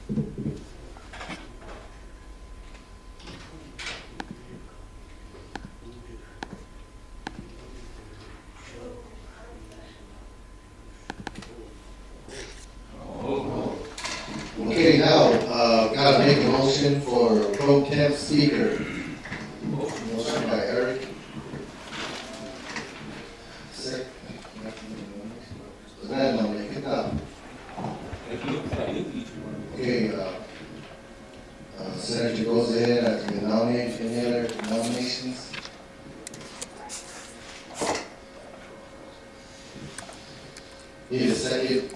Okay, now, gotta make a motion for pro temp speaker. Motion by Eric. Second. Then I'll make it up. Okay, Senator goes ahead after the nomination. Any other nominations? Need a second.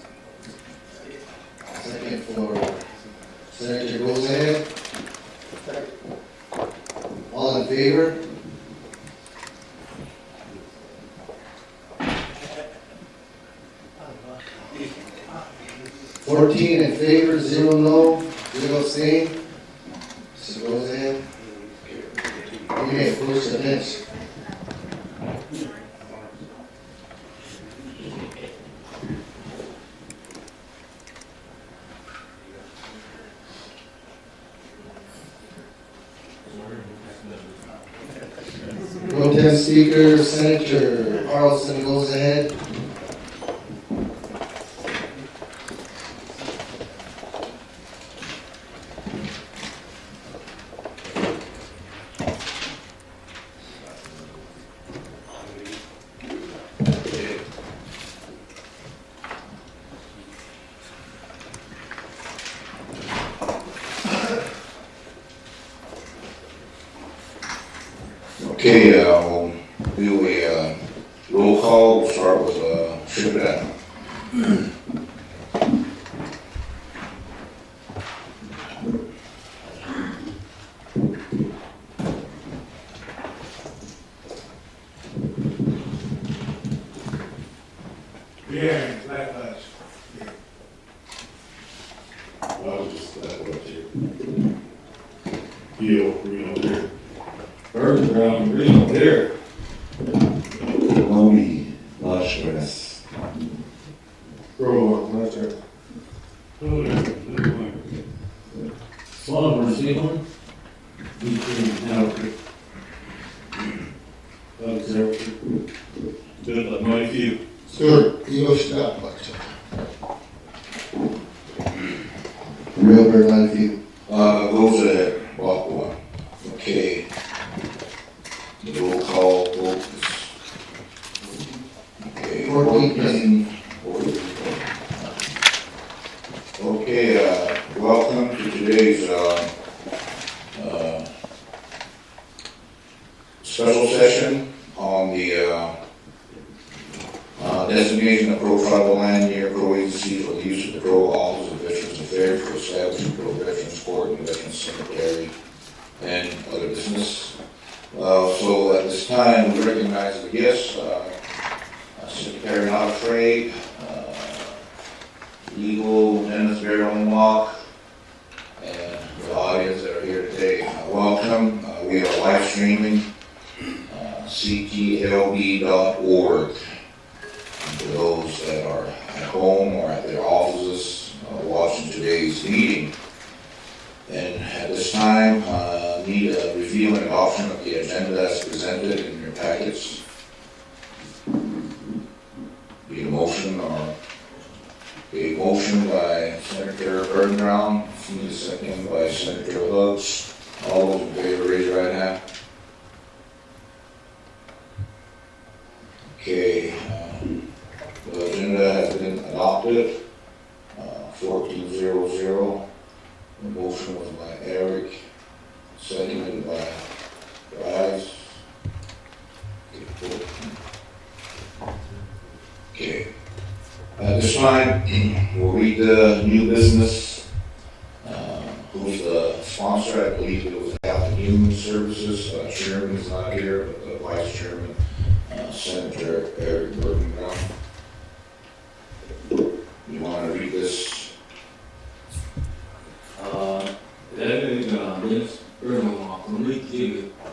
Second for Senator goes ahead. All in favor? Fourteen in favor, 0 no, 0 abstain. So goes ahead. Okay, approach the bench. Pro tem speaker, Senator Carlson goes ahead. Okay, we'll do a roll call. We'll start with Shippuden. Yeah, backlash. Well, just that what you feel, there. First round, there. Tony Lashwitz. Throw on, that's it. Slaughter, Zealand. Between Alfred. Did like my few. Stewart, Ego Scott, Real Bird Latitude. Goes ahead, walk one. Okay. The roll call vote is. Okay. 14. Okay, welcome to today's, special session on the, designation of Crow Tribal Land near Crow Agency for the use of the Crow Office of Veterans Affairs for establishing Crow Veterans Court and Veterans Cemetery and other business. So at this time, we recognize the guests, Secretary of Trade, Legal, Dennis Barrel and the audience that are here today. Welcome. We are live streaming ctlb.org. For those that are at home or at their offices watching today's meeting. And at this time, need a review and adoption of the agenda as presented in your packets. Need a motion or a motion by Senator Bergenbaum, need a second by Senator Hooks. All those in favor, raise your right hand. Okay, the agenda has been adopted, 14-0-0. The motion was by Eric, seconded by Bryce. Okay. At this time, we'll read the new business. Who's the sponsor? I believe it was Health and Human Services. Chairman is not here, but the Vice Chairman, Senator Eric Bergenbaum. You want to read this?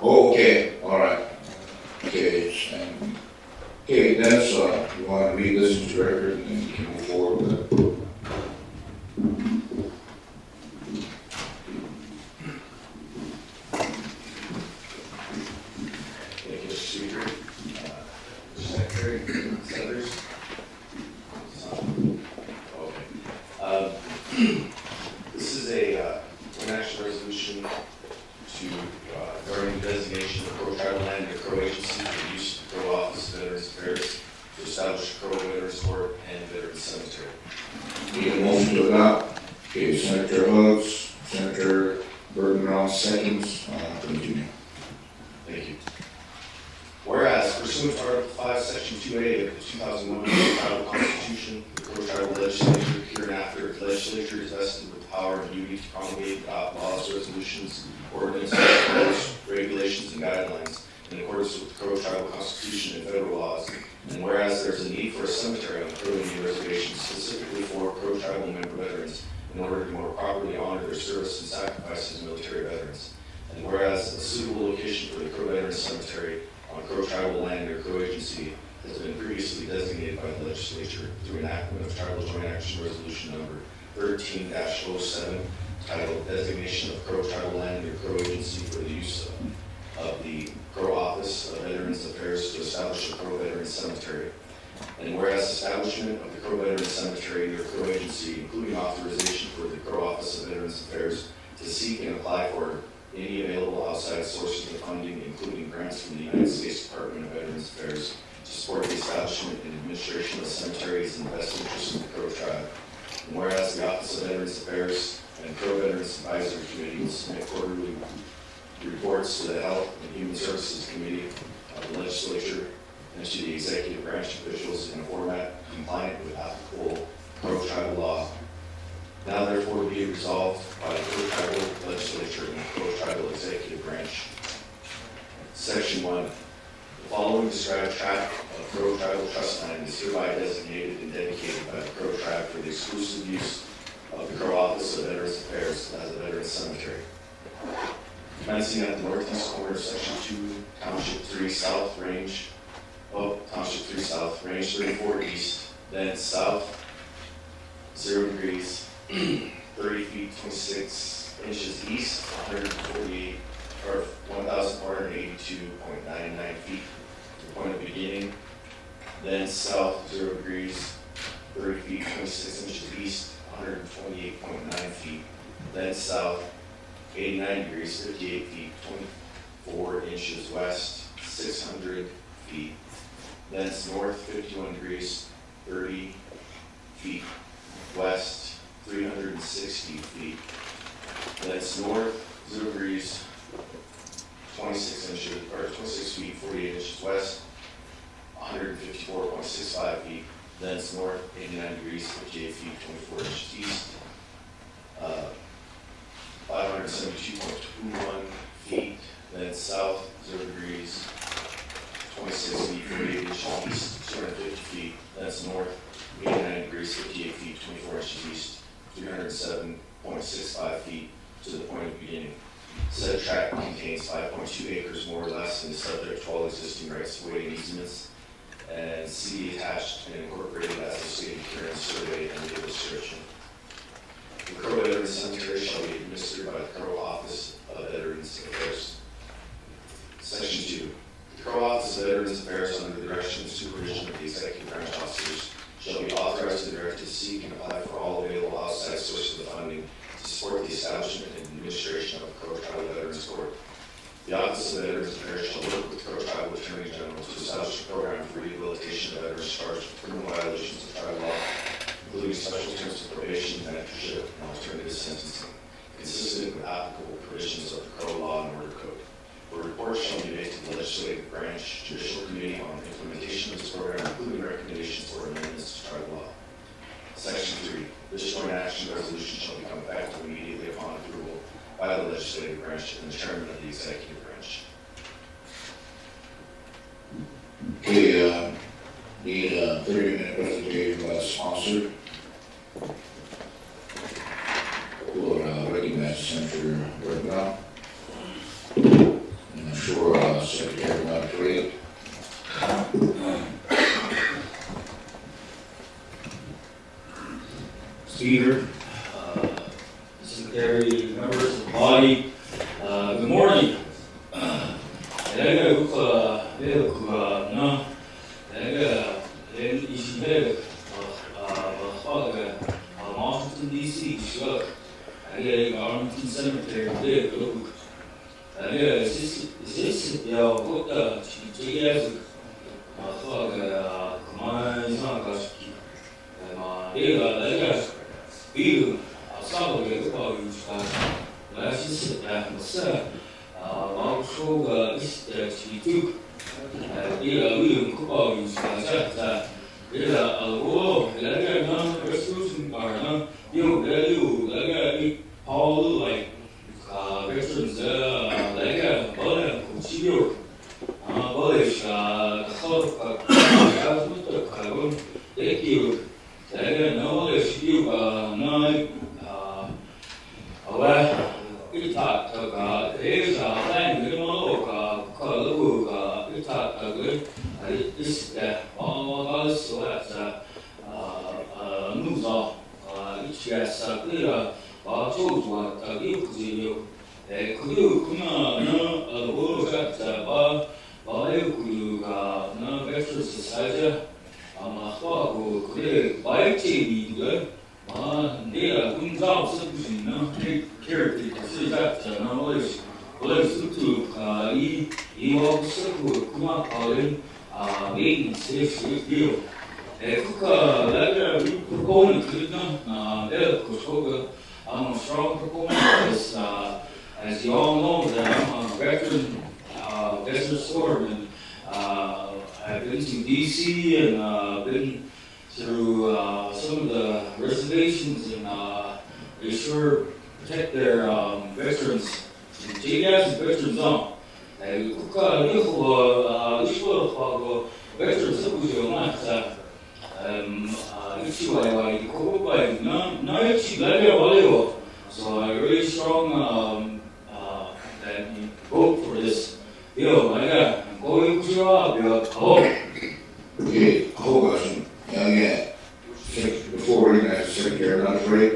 Oh, okay, all right. Okay, and okay, Dennis, you want to read this into record and then you can move forward with it? Senators? Okay. This is a an action resolution to regarding the designation of Crow Tribal Land and Crow Agency for the use of the Crow Office of Veterans Affairs to establish a Crow Veterans Court and Veterans Cemetery. Need a motion to adopt. Okay, Senator Huggs, Senator Burton, all seconds. Continue. Thank you. Whereas pursuant to Article 5, Section 2A of the 2001 Crow Tribal Constitution, the Crow Tribal Legislature hereinafter the legislature is vested with the power and duty to promulgate, adopt laws, resolutions, ordinances, rules, regulations, and guidelines in accordance with the Crow Tribal Constitution and federal laws. And whereas there is a need for a cemetery on the Crow Indian Reservation specifically for Crow Tribal member veterans in order to more properly honor their service and sacrifice as military veterans. And whereas a suitable location for the Crow Veterans Cemetery on Crow Tribal Land or Crow Agency has been previously designated by the legislature through enactment of Tribal Joint Action Resolution number 13-07, titled Designation of Crow Tribal Land or Crow Agency for the use of the Crow Office of Veterans Affairs to establish a Crow Veterans Cemetery. And whereas establishment of the Crow Veterans Cemetery or Crow Agency, including authorization for the Crow Office of Veterans Affairs to seek and apply for any available outside sources of funding, including grants from the United States Department of Veterans Affairs, to support the establishment and administration of cemeteries in the best interest of the Crow Tribe. And whereas the Office of Veterans Affairs and Crow Veterans Advisory Committee will submit quarterly reports to the Health and Human Services Committee of the Legislature and to the executive branch officials in a format compliant with applicable Crow Tribal law. Now therefore be it resolved by the Crow Tribal Legislature and the Crow Tribal Executive Branch. Section 1. The following described tract of Crow Tribal Trust Land is hereby designated and dedicated by the Crow Tribe for the exclusive use of the Crow Office of Veterans Affairs as a Veterans Cemetery. Commencing at the northeast corner of Section 2, Township 3 South, Range 34 East, then south 0 degrees, 30 feet 26 inches east, 148 or 1,482.99 feet to the point of beginning, then south 0 degrees, 30 feet 26 inches east, 128.9 feet, then south 89 degrees, 58 feet 24 inches west, 600 feet, thence north 51 degrees, 30 feet west, 360 feet, thence north 0 degrees, 26 inches, or 26 feet, 48 inches west, 154.65 feet, thence north 89 degrees, 58 feet, 24 inches east, 572.21 feet, then south 0 degrees, 26 feet, 48 inches east, 250 feet, that's north, 89 degrees, 58 feet, 24 inches east, 307.65 feet to the point of beginning. Said tract contains 5.2 acres more or less and is subject to all existing rights of way and easements, and see attached and incorporated as the state clearance survey and legal description. The Crow Veterans Cemetery shall be administered by the Crow Office of Veterans Affairs. Section 2. The Crow Office of Veterans Affairs, under the direction and supervision of the executive branch officers, shall be authorized and directed to seek and apply for all available outside sources of funding to support the establishment and administration of the Crow Tribal Veterans Court. The Office of Veterans Affairs shall work with Crow Tribal Attorney General to establish a program for rehabilitation of veterans charged with criminal violations of tribal law, including special terms of probation, mentorship, and alternative sentencing, consistent with applicable provisions of the Crow Law and Order Code. A report shall be made to the Legislative Branch Judicial Committee on the implementation of this program, including recommendations for amendments to tribal law. Section 3. This joint action resolution shall become effective immediately upon approval by the Legislative Branch and the Chairman of the Executive Branch. Okay, need a 30-minute presentation by the sponsor. We'll recognize Senator Burton. And I'm sure Secretary Montoya. Speaker, Secretary, members of the body, good morning. 내가 해야 Washington D.C. shook. I Arlington Cemetery did. This what GS 그만 생각하시기. 내가 비유 싸우게 그거 유지가 라시스 무슨 마우스가 있을 때 지금 내가 위험 그거 유지가 자 내가 내가 resolution or you 내가 all like veterans 내가 뭐래 고치료 뭐래가 서로가 가서부터 가고 내기로 내가 너의 시류가 왜 이타가 대사 단 그러면가 그거가 이타가 있을 때 가서서 누서 이치에서 그라 저주와 딱이 그지요 그리고 그나는 뭐가 잡아 그가 나 베스트 사이즈 아마 하고 그래 말집이가 내가 군자 없었으면 캐릭터 쓰자잖아 원래 수트가 이와 쓰고 그만 가는 메인 스테이지요 그가 내가 proponent 그러나 내가 그거가 I'm a strong proponent as you all know that I'm a veteran desert storm and I've been to DC and been through some of the reservations and they sure protect their veterans. JDS is veteran zone. 국가 이슈하고 veteran 서구지역만 이슈와요. 그거가 나 역시 날려와요. So I really strong that you vote for this bill. 내가 거기 구조하며 Okay, hold question. Again, before we recognize the secretary, not afraid.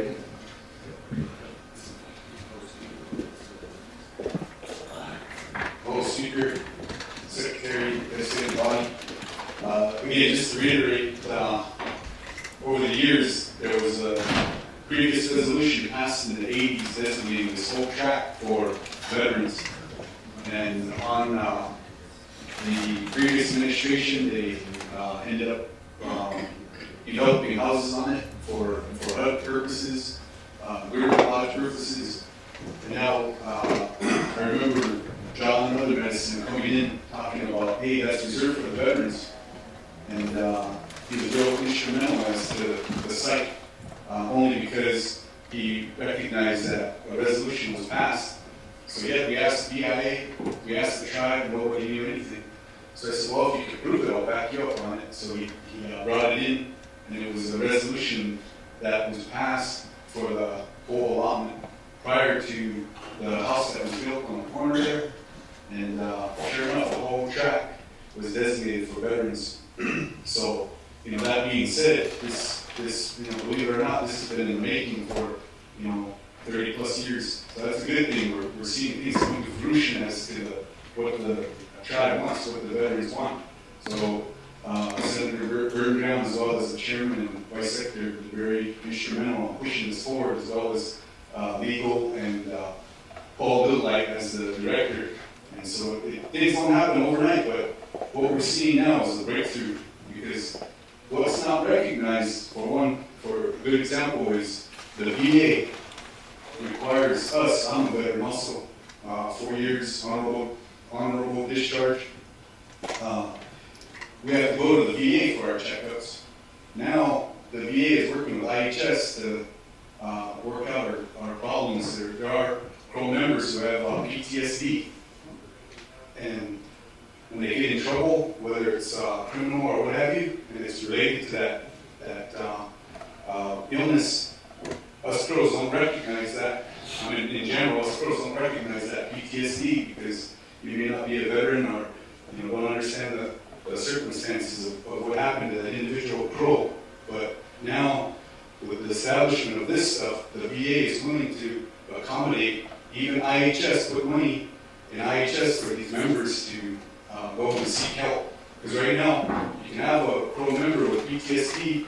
Speaker, Secretary, Legislative Body. Again, just to reiterate, over the years, there was a previous resolution passed in the 80s designating this whole track for veterans. And on the previous administration, they ended up developing houses on it for HUD purposes, grid lodge purposes. And now, I remember John and other medicine coming in talking about, hey, that's reserved for the veterans. And he was real instrumental as to the site, only because he recognized that a resolution was passed. So yeah, we asked the BIA, we asked the tribe, nobody knew anything. So I said, well, if you could prove it, I'll back you up on it. So he brought it in, and it was a resolution that was passed for the whole allotment prior to the house that was built on the corner there. And sure enough, the whole track was designated for veterans. So, that being said, this, believe it or not, this has been in the making for, 30 plus years. So that's a good thing. We're seeing things come to fruition as to what the tribe wants, what the veterans want. So, Senator Birnbaum, as well as the chairman and vice secretary, were very instrumental in pushing this forward, as well as legal and Paul Goodlight as the director. And so things don't happen overnight, but what we're seeing now is a breakthrough, because what's not recognized, for a good example, is the VA requires us, I'm a veteran also, 4 years honorable discharge. We have to go to the VA for our checkups. Now, the VA is working with IHS to work out our problems. There are Crow members who have PTSD. And when they get in trouble, whether it's criminal or what have you, and it's related to that illness, us Crows don't recognize that. I mean, in general, us Crows don't recognize that PTSD because you may not be a veteran or don't understand the circumstances of what happened to that individual Crow. But now, with the establishment of this stuff, the VA is willing to accommodate, even IHS put money in IHS for these members to go and seek help. Because right now, you can have a Crow member with PTSD,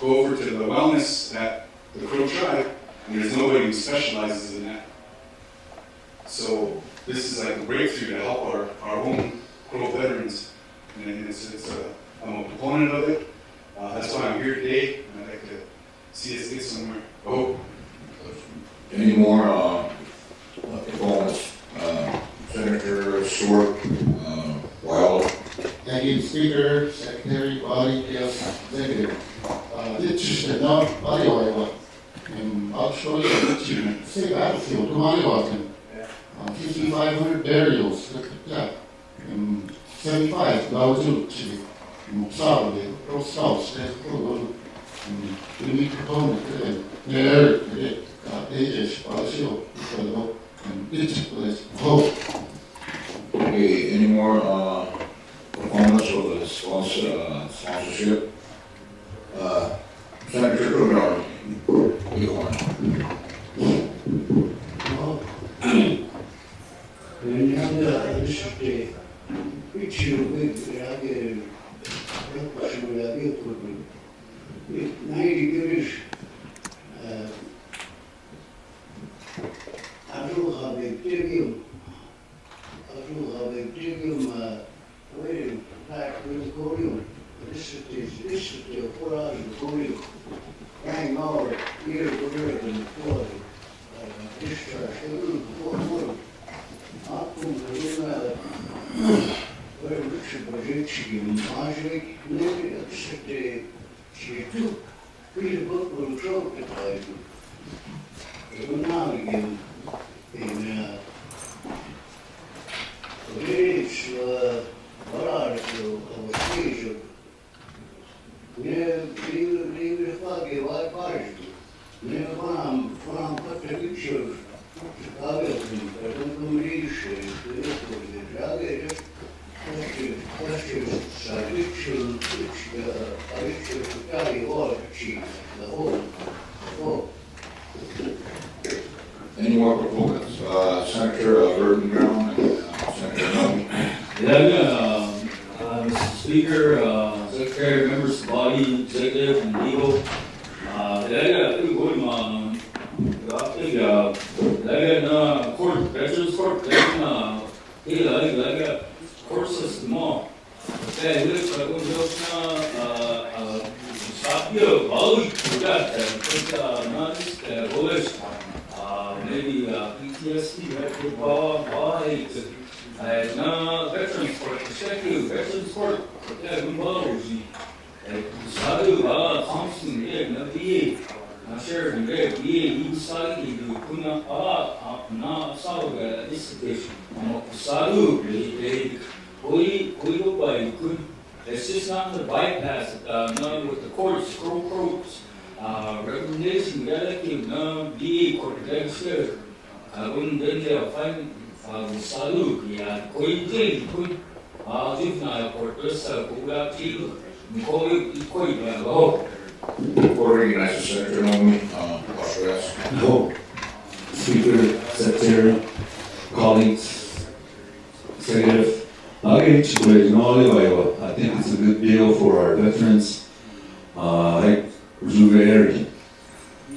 go over to the wellness at the Crow Tribe, and there's nobody who specializes in that. So this is like a breakthrough to help our own Crow veterans, and I'm a proponent of it. That's why I'm here today, and I'd like to see us get somewhere. Oh, Any more proponents? Senator Stewart, Wilder. Thank you, Speaker, Secretary, Body, yes, Executive. Liczyšte na Iowa, actually, say battlefield, come on, Iowa, 5,500 burials, yeah, 75, Bawazu, Salve, Prostal, we need proponent, there, Ages, Basil, and it's hope. Okay, any more proponents of the sponsorship? Senator Bernard, Elon. Any more proponents? Senator Burton Brown and Senator Nunn. Mr. Speaker, Secretary, members of the body, executive, and legal. Court, Veterans Court, court system mo. Kaya maybe PTSD, Veterans Court, Veterans Court, Thompson, VA, Sheriff, VA, Sagi, Kuna, Na, Saga, dissertation, Sadu, it's just not to bypass it, none with the courts, courts, recommendation, VA court, sheriff, when they'll find, Sadu, juvenile court, For recognizing Senator Nomi, Vasquez. No. Speaker, Secretary, colleagues, Executive, I think it's a good deal for our veterans. Like Juve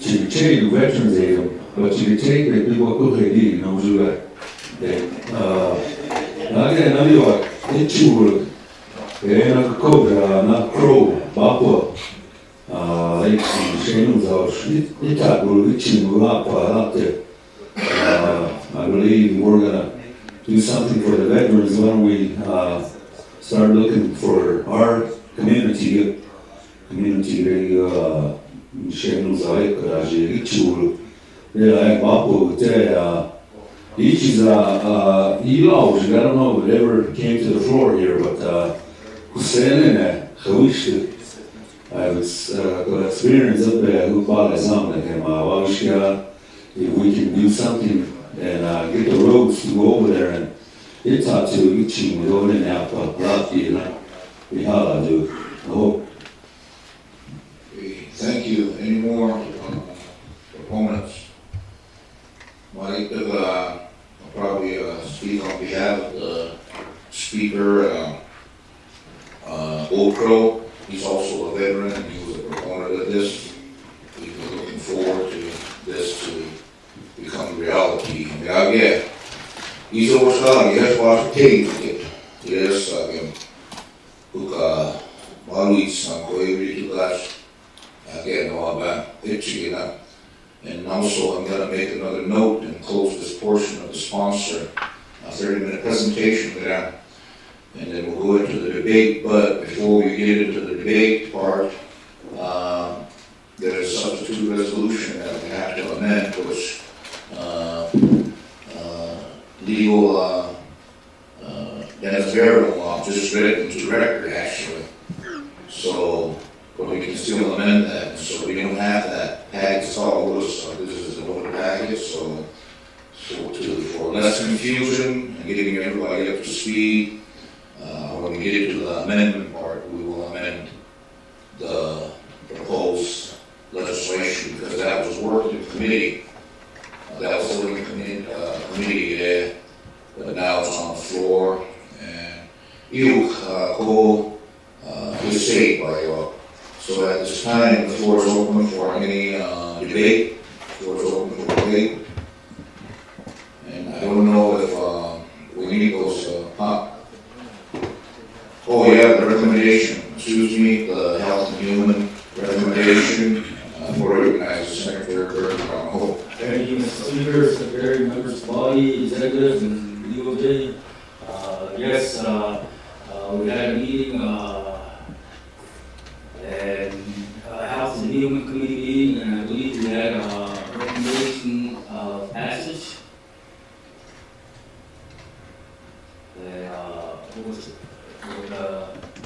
to take veterans aid, but you can take the people who need, Juve. Not Cobra, not Crow, Bapa. Like Shane's house, I believe we're gonna do something for the veterans when we start looking for our community. Shane's house, each is I don't know if it ever came to the floor here, but Hussein and I was got experience up there who bought something and if we can do something and get the roads to go over there and it's hard to reaching go in and out of Rocky we have to do. Oh. Thank you. Any more proponents? Mike, I'll probably speak on behalf of the speaker, Old Crow. He's also a veteran Okay, yes, kuka maluits ang ko'y tugas again about itchy and also I'm gonna make another note and close this portion of the sponsor 30-minute presentation there, and then we'll go into the debate. But before we get into the debate part, there's a substitute resolution that we have to amend, which legal Dennis Barrow just read it into record actually. So, but we can still amend that. And so we don't have that package all of us. This is an older package, so for less confusion and getting everybody up to speed, when we get into the amendment part, we will amend the proposed legislation because that was worked in committee. That was still in committee there, but now it's on the floor. And you go state by you. So at this time, the floor is open for any debate. The floor is open for debate. And I don't know if we need those. Oh yeah, the recommendation. Excuse me, the Health and Human recommendation for recognizing Secretary Bergeron. Thank you, Mr. Speaker, Secretary, members of the body, executives, and legal day. Yes, we had a meeting, and House and Human Committee meeting, and I believe we had a recommendation of passage. What was it?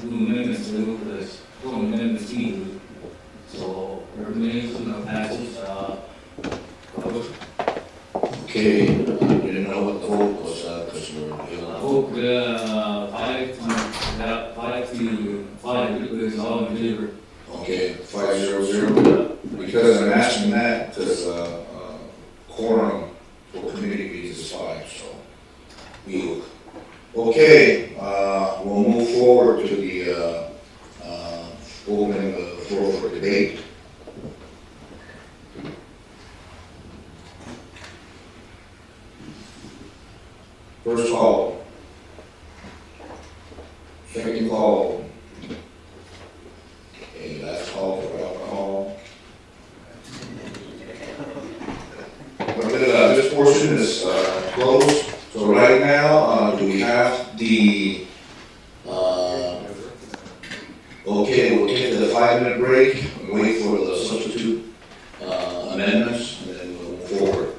New amendments to this, amendments to you. So, recommendation of passage, Okay, I didn't know what the vote was because we're vote 5-5, because all in favor. okay, 5-0-0. Because I'm asking that because quorum for committee meetings is 5, so we look. Okay, we'll move forward to the opening the floor for debate. First call. Second call. Okay, last call for alcohol. This portion is closed. So right now, do we have the, okay, we'll take the 5-minute break and wait for the substitute amendments, and then we'll move forward.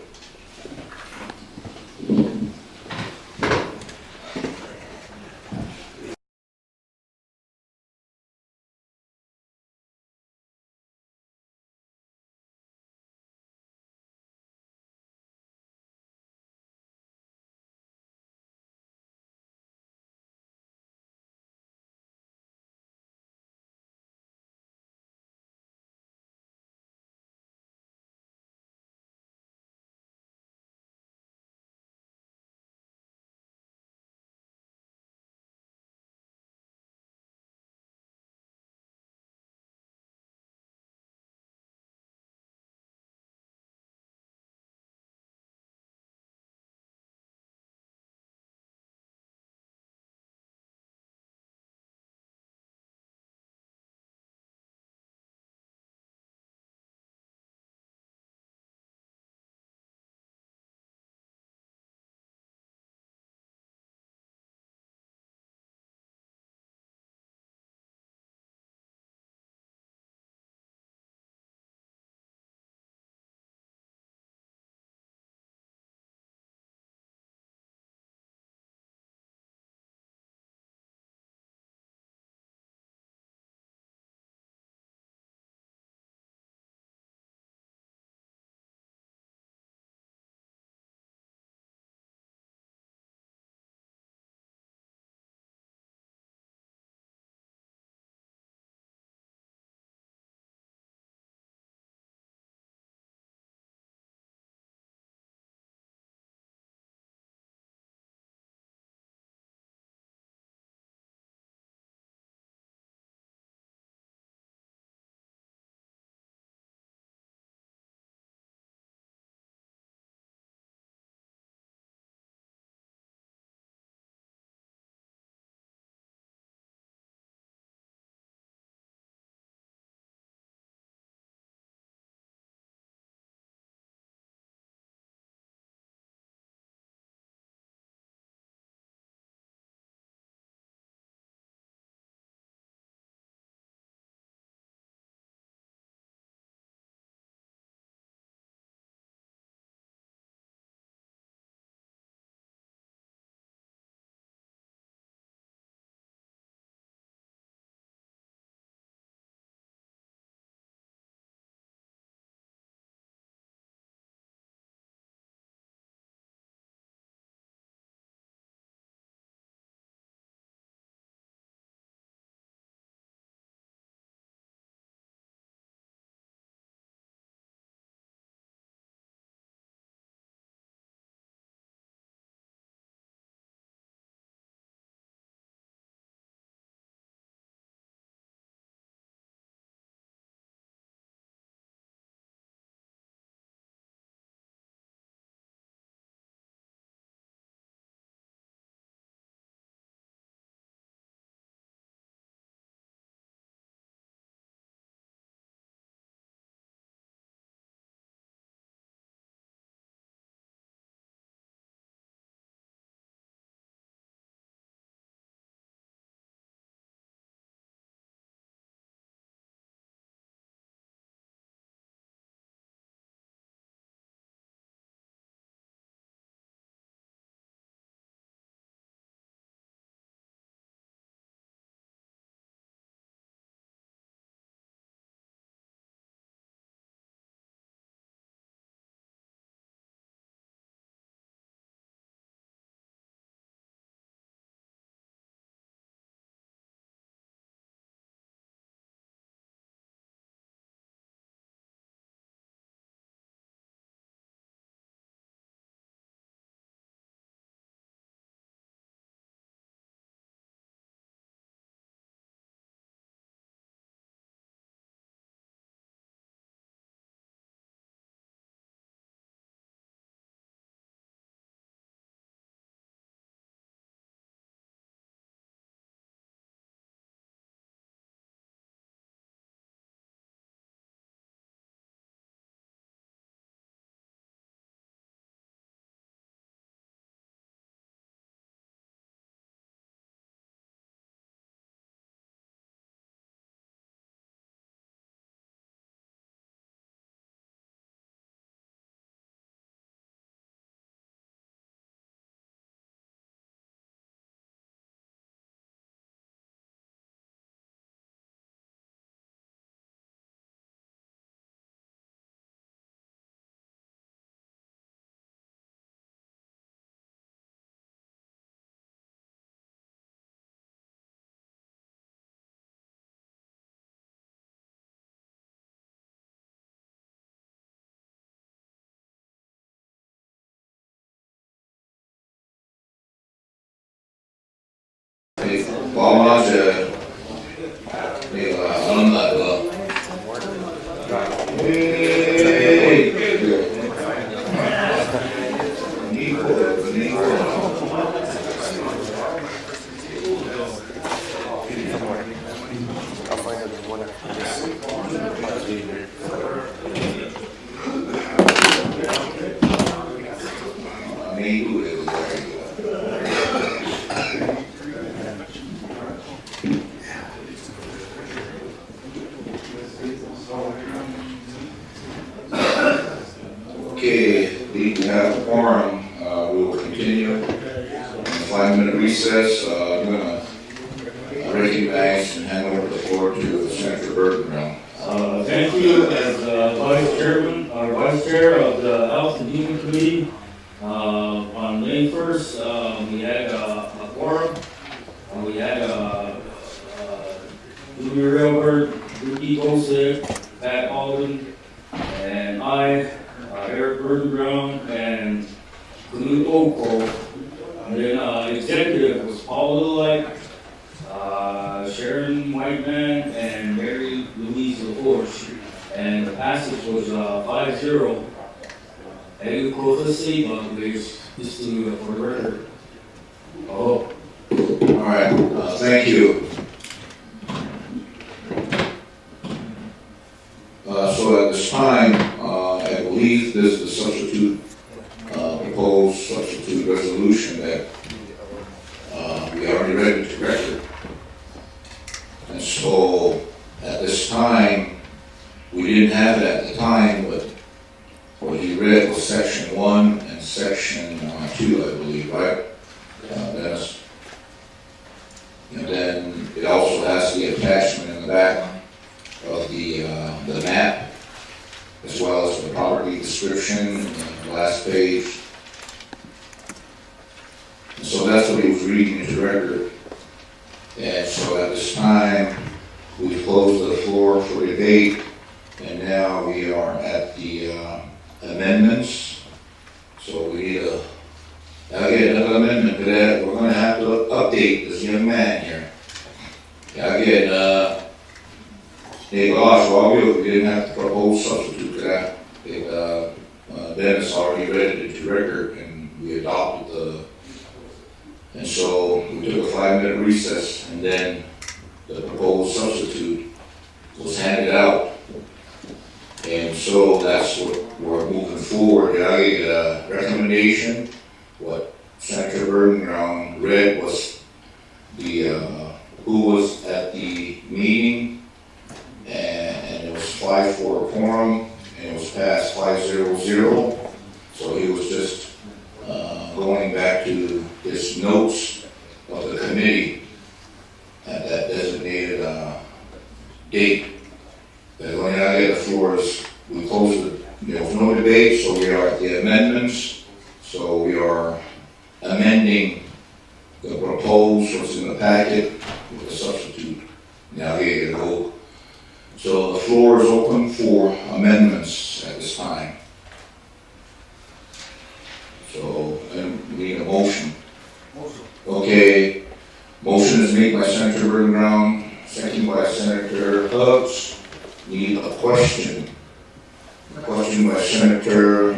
Bawas, alam na ba? Hey! Nico. Amigo, it was very good. Okay, we have a quorum, we will continue. 5-minute recess, I'm gonna recognize and hand over the floor to Senator Burton now. Thank you as Vice Chairman, or Vice Chair of the Health and Human Committee. On May 1st, we had a quorum, and we had Julie Railbird, Ricky Bosick, Pat Alden, and I, Eric Burton-Brown, and Knut Oko. And then executive was Paul Lillite, Sharon Whiteman, and Mary Louise LaForge. And the passage was 5-0. And quote Seba, just for the record. Oh. All right, thank you. So at this time, I believe this is the substitute, proposed substitute resolution that we already read into record. And so at this time, we didn't have it at the time, but what he read was section 1 and section 2, I believe, right? Dennis? And then it also has the attachment in the back of the map, as well as the property description on the last page. And so that's what he was reading into record. And so at this time, we closed the floor for debate, and now we are at the amendments. So we need again, another amendment to that. We're going to have to update this young man here. Again, Dave Oswald, we didn't have to propose substitute to that. Dennis already read it into record, and we adopted and so we took a 5-minute recess, and then the proposed substitute was handed out. And so that's what we're moving forward. I gave a recommendation. What Senator Burton read was who was at the meeting, and it was 5 for a quorum, and it was passed 5-0-0. So he was just going back to his notes of the committee at that designated date. And when I get the floor is, we closed it, there was no debate, so we are at the amendments. So we are amending the proposed, what's in the packet, with the substitute. Now here you go. So the floor is open for amendments at this time. So, and we need a motion. Okay, motion is made by Senator Burton-Brown, second by Senator Hubbs. Need a question. A question by Senator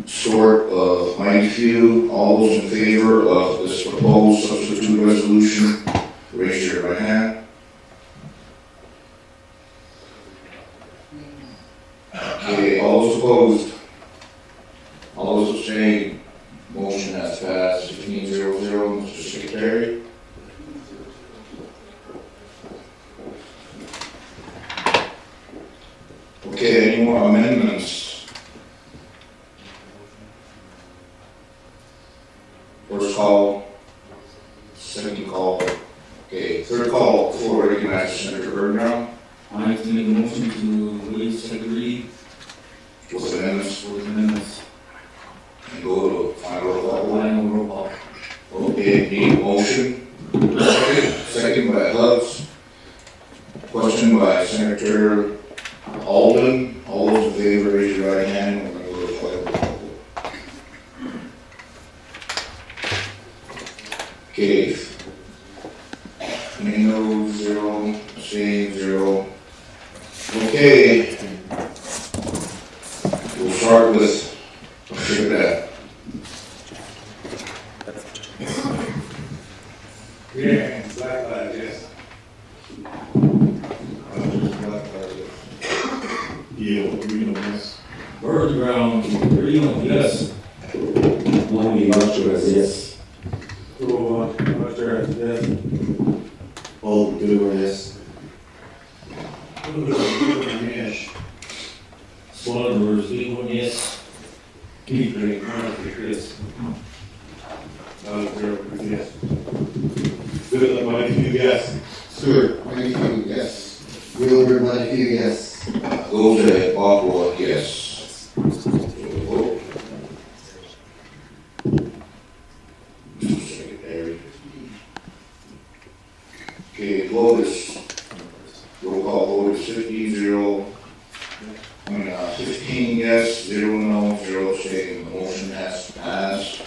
Short of Mighty Few. All those in favor of this proposed substitute resolution, raise your right hand. Okay, all those opposed? All those abstained? Motion has passed 15-0-0. Mr. Secretary. Okay, any more amendments? First call, second call. Okay, third call before we recognize Senator Burton-Brown. I'd like to make a motion to waive second reading With amendments for the amendments. and go to final roll call. Final roll call. Okay, need a motion. Second by Hubbs. Question by Senator Alden. All those in favor, raise your right hand. We're going to go to final roll call. Okay. No, zero, same, zero. Okay. We'll start with, look at that. Yeah, Black Lives, yes. Yeah, Reno, yes. Bird ground, Reno, yes. Miami Archers, yes. Go, yes. Old Doer, yes. Yes. Swallowers, big one, yes. Keep drink, yes. Yes. Good, like, yes. Stewart, Mayhew, yes. Wilbur Montague, yes. Goes ahead, Bob, yes. Vote. Secretary. Okay, Lotus. Roll call vote is 15 yes, 0 no, 0 abstaining. The motion has passed.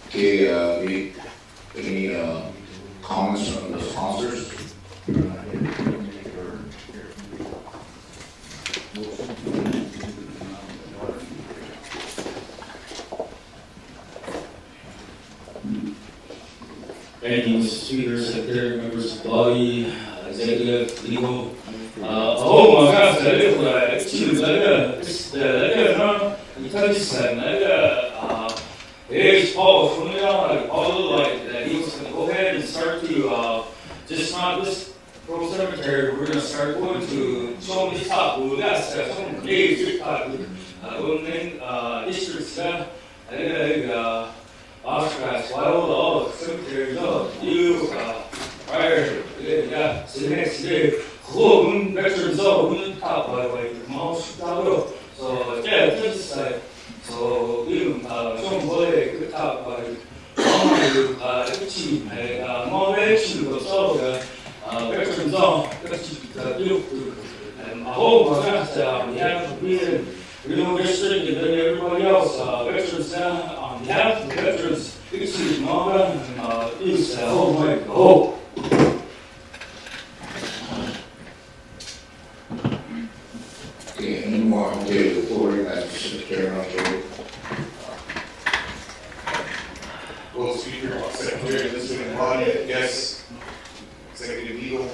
Okay, any comments from the sponsors? Thank you, Mr. Speaker, Secretary, members of the body, executive, legal. Oh my gosh, that is like, actually, Paul from Paul, that he was going to go ahead and start to, just not this pro cemetery, we're going to start going to show me top, we got some days, districts, Oshkosh, all the cemeteries, you, prior, yeah, so the next day, veterans, top, so, yeah, just like, so, even, some boy, good top, team, more action, so, veterans, and I hope, yeah, Reno District and then everybody else, veterans, on behalf of the veterans, excuse Mama, and, is, oh my God. Okay, any more? Okay, the floor has the secretary on the road. Well, Speaker, Secretary, listening body, yes, Executive Legal.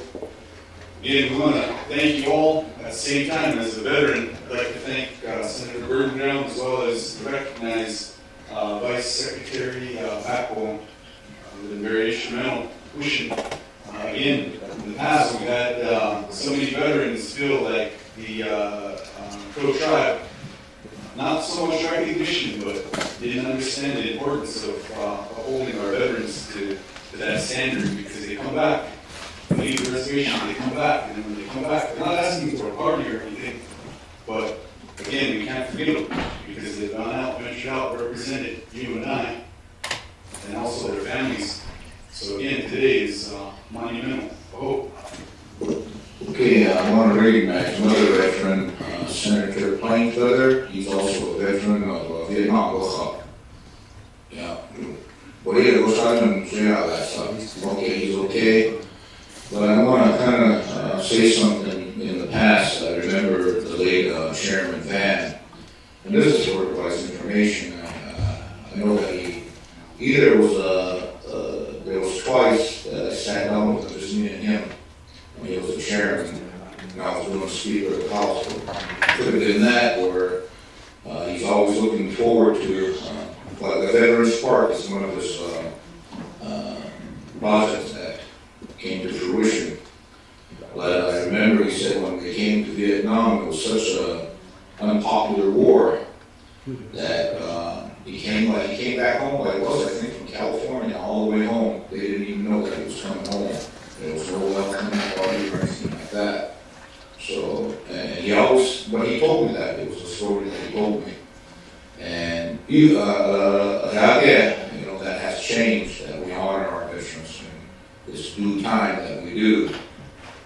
Again, we want to thank you all. At the same time, as a veteran, I'd like to thank Senator Burdenground as well as recognize Vice Secretary Backbone. Been very instrumental pushing. Again, in the past, we've had so many veterans feel like the Crow tribe, not so much recognition, but didn't understand the importance of holding our veterans to that standard, because they come back. They leave the reservation, they come back, and then when they come back, they're not asking for a party or anything. But again, we can't forget them, because they've gone out, ventured out, represented you and I, and also their families. So again, today is monumental. I hope. Okay, I want to recognize another veteran, Senator Plainfeather. He's also a veteran of Vietnam War. Yeah. Well, yeah, go try and say all that stuff. Okay, he's okay. But I want to kind of say something in the past. I remember the late Chairman Van, and this is for everybody's information. I know that he either was there was twice that I sat down with him, just me and him. He was the chairman, and I was doing Speaker of the House. Could have been that, or he's always looking forward to, like the Veterans Park is one of his projects that came to fruition. But I remember he said when we came to Vietnam, it was such an unpopular war that he came back home like it was, I think, from California all the way home. They didn't even know that he was coming home. There was no welcoming party or anything like that. So, and he always, but he told me that, it was a story that he told me. And you know, that has changed, that we honor our veterans in this due time that we do.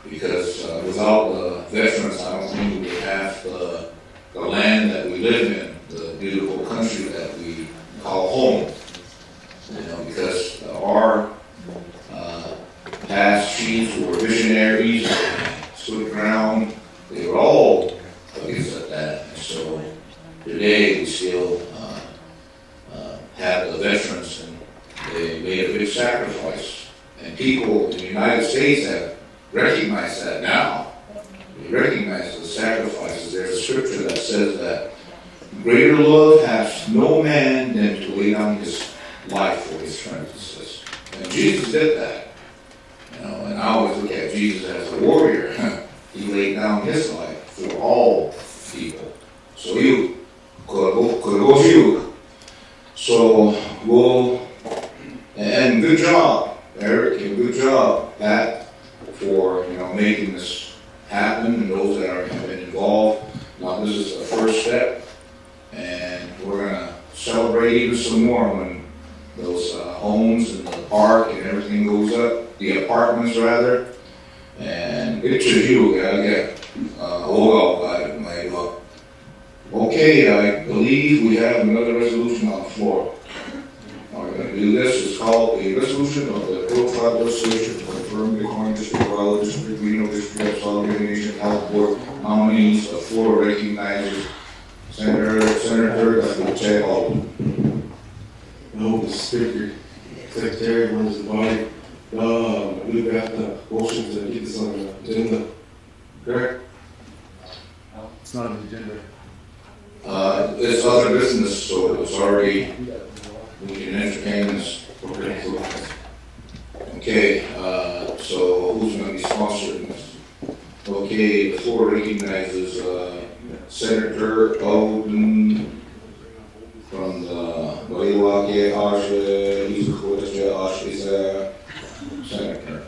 Because without the veterans, I don't think we would have the land that we live in, the beautiful country that we call home. You know, because all stood ground. They were all against that. And so today we still have the veterans, and they made a big sacrifice. And people in the United States have recognized that now. They recognize the sacrifices. There's a scripture that says that greater love has no man than to lay down his life for his friends, it says. And Jesus did that. You know, and I always look at Jesus as a warrior. He laid down his life for all people. So you could you. So and good job, Eric, and good job, Pat, for making this happen, and those that have been involved. Now this is the first step, and we're gonna celebrate even some more when those homes and the park and everything goes up, the apartments rather. And good to you, again. Okay, I believe we have another resolution on the floor. We're going to do this. It's called a resolution of the Crow Tribe Legislature to confirm the Corn District, Royal District, Reno District, Solid Nation Health Board nominees. The floor recognizes Senator Chad Alden. No, Mr. Speaker, Secretary, members of the body. I believe we have the motion to get this on the agenda. Correct? It's not on the agenda. It's other business, so it's already, we can entertain this. Okay, so who's going to be sponsoring this? Okay, the floor recognizes Senator Alden from the Waiwake, Asha, Asha, Senator.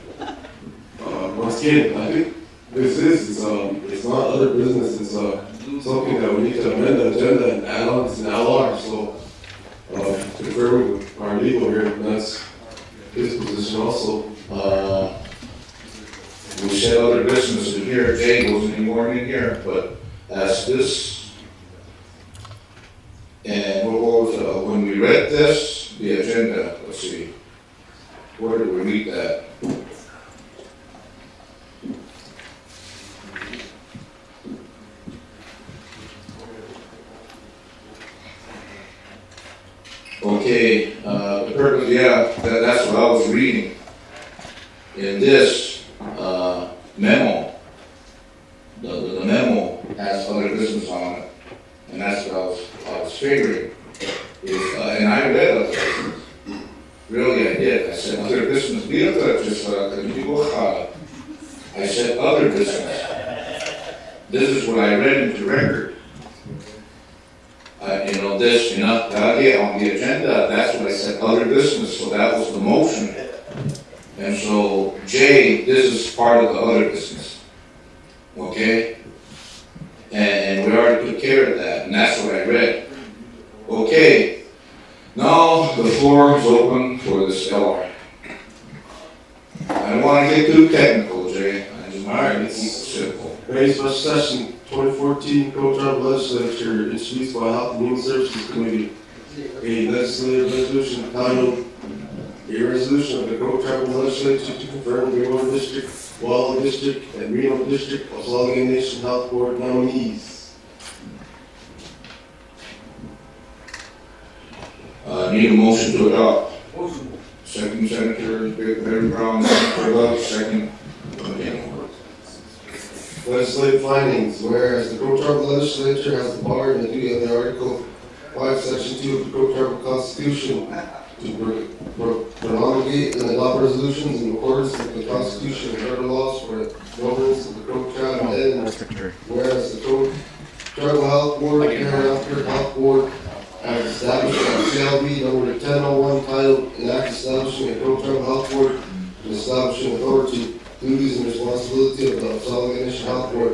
Once again, I think this is, it's not other business, it's something that we need to amend the agenda and add on to an LR, so confirming with our legal here, and that's his position also. We said other business in here, Jay wasn't anymore in here, but as this, and what was, when we read this, the agenda, let's see, where did we read that? Okay, the purpose, that's what I was reading. In this memo, the memo has other business on it, and that's what I was figuring. And I read other business. Really, I did. I said other business. I said other business. This is what I read into record. On the agenda, that's what I said, other business, so that was the motion. And so, Jay, this is part of the other business. Okay? And we already took care of that, and that's what I read. Okay. Now, the floor is open for this LR. I don't want to get too technical, Jay. I just want to keep it simple. Very special session 2014 Crow Tribe Legislature introduced by Health and Human Services Committee. A legislative resolution entitled a resolution of the Crow Tribe Legislature to confirm the Reno District, Walla District, and Reno District of Solid Nation Health Board nominees. Need a motion to adopt. Motion. Second, Senator Barry Brown, Senator Love, second. Legislative findings, whereas the Crow Tribe Legislature has the power and the duty under Article 5, Section 2 of the Crow Tribal Constitution to promulgate and adopt resolutions in accordance with the Constitution and federal laws for the governance of the Crow Tribe, and whereas the Crow Tribal Health Board, Hereafter Health Board, as established by CLB number 1001, titled An Act Establishing a Crow Tribal Health Board and Establishing Authority, Duties and Responsibility of the Solid Nation Health Board.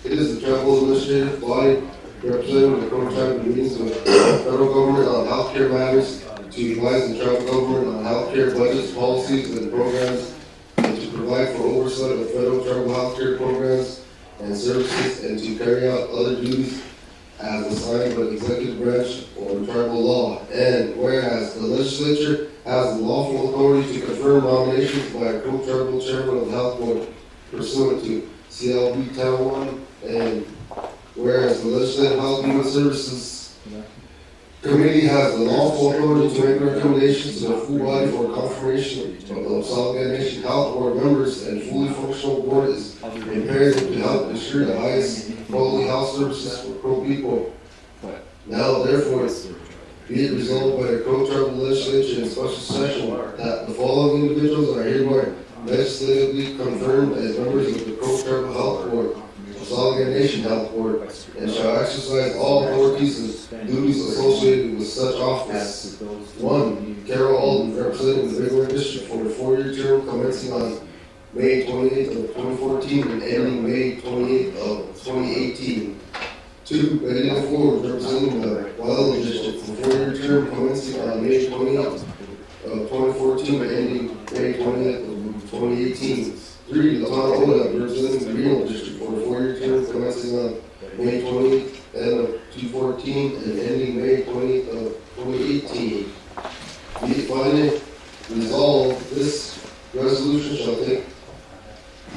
It is the tribal administrative body representing the Crow Tribe in meetings with the federal government on healthcare matters, to advise the tribal government on healthcare budgets, policies, and programs, and to provide for oversight of federal tribal healthcare programs and services, and to carry out other duties as assigned by the executive branch or tribal law. And whereas the legislature has the lawful authority to confirm nominations by a Crow Tribal chairman of the health board, pursuant to CLB Title 1, and whereas the Legislative Health and Human Services Committee has the lawful authority to make recommendations to the full body for confirmation of Southgate Nation Health Board members, and fully functional board is imperative to help ensure the highest quality health services for Crow people. Now therefore, be it resolved by the Crow Tribal Legislature in special session that the following individuals are hereby legislatively confirmed as members of the Crow Tribal Health Board, Southgate Nation Health Board, and shall exercise all authorities and duties associated with such office. 1. Carol Alden, representing the Big Horn District for a 4-year term commencing on May 28th of 2014 and ending May 28th of 2018. 2. Betty Ford, representing the Wild District for a 4-year term commencing on May 28th of 2014 and ending May 20th of 2018. 3. Latana Oda, representing the Reno District for a 4-year term commencing on May 20th of 2014 and ending May 20th of 2018. Be it finally resolved, this resolution shall take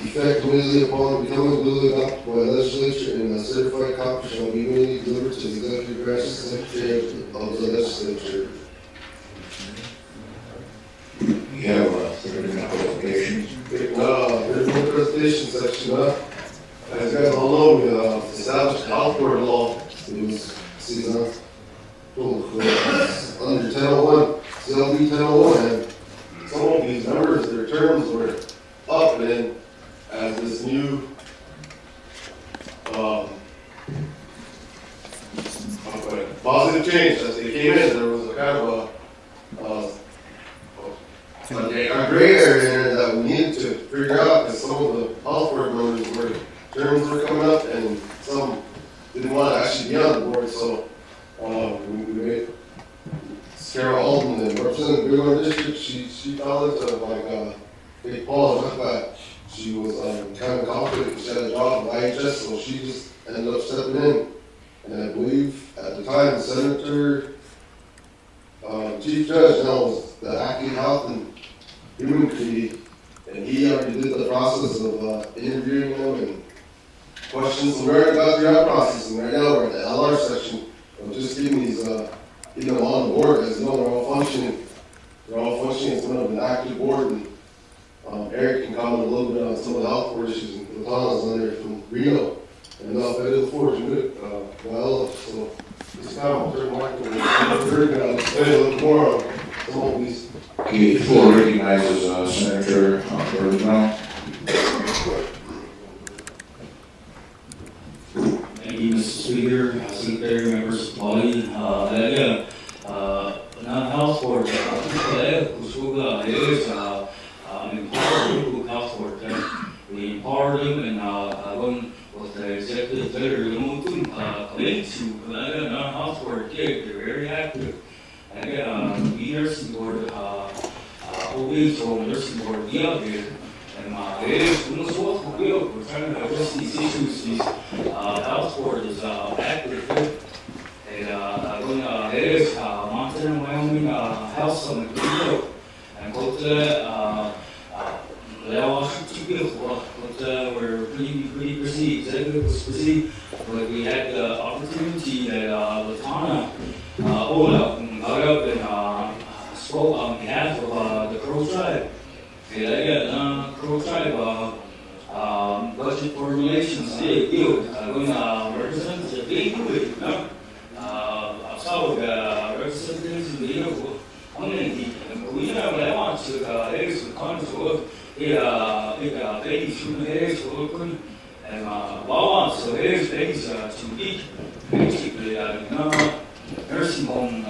effect immediately upon becoming duly adopted by the legislature, and a certified copy shall be immediately delivered to the executive branch secretary of the legislature. We have a 30-minute qualification. There's no presentation section, as you guys all know, we established the health board law. It was season under 1001, CLB 1001, and some of these members, their terms were up, and as this new positive change, as they came in, there was a kind of a gray area that we needed to figure out, because some of the health board members were terms were coming up, and some didn't want to actually be on the board. So we made Carol Alden, the representative of the Big Horn District. She fell into like a big pause with that. She was kind of confident because she had a job at IHS, so she just ended up stepping in. And I believe at the time, Senator Chief Judge now was the acting Health and Human Committee, and he already did the process of interviewing them and questions. And we're about through that process, and right now we're at the LR section of just getting these, getting them on board. As you know, they're all functioning. They're all functioning. It's been an active board, and Eric can comment a little bit on some of the health board issues. And Latana's on there from Reno, and Betty LaForge from it. Well, so this time I'll turn the microphone over to Eric, and I'll explain a little more on some of these. Okay, the floor recognizes Senator Bergman. Thank you, Mr. Speaker, Secretary, members of the body. Non-health board, Kusuga is empowered local health board. We empower them, and when with the executive director, committee to non-health board, they're very active. And we nursing board, always from nursing board, we out there. And it is almost what we're trying to address these issues. These health board is active. And when there is Montana, Wyoming Health Summit, and go to the we're pretty busy, executive was busy, but we had the opportunity that Latana Ola got up and spoke on behalf of the Crow Tribe. And Crow Tribe budget formulations, they deal when representatives, they do it, you know. So representatives in the community, and we know what I want to areas of control. Babies from areas of open and Wawa, so areas babies to eat basically nursing home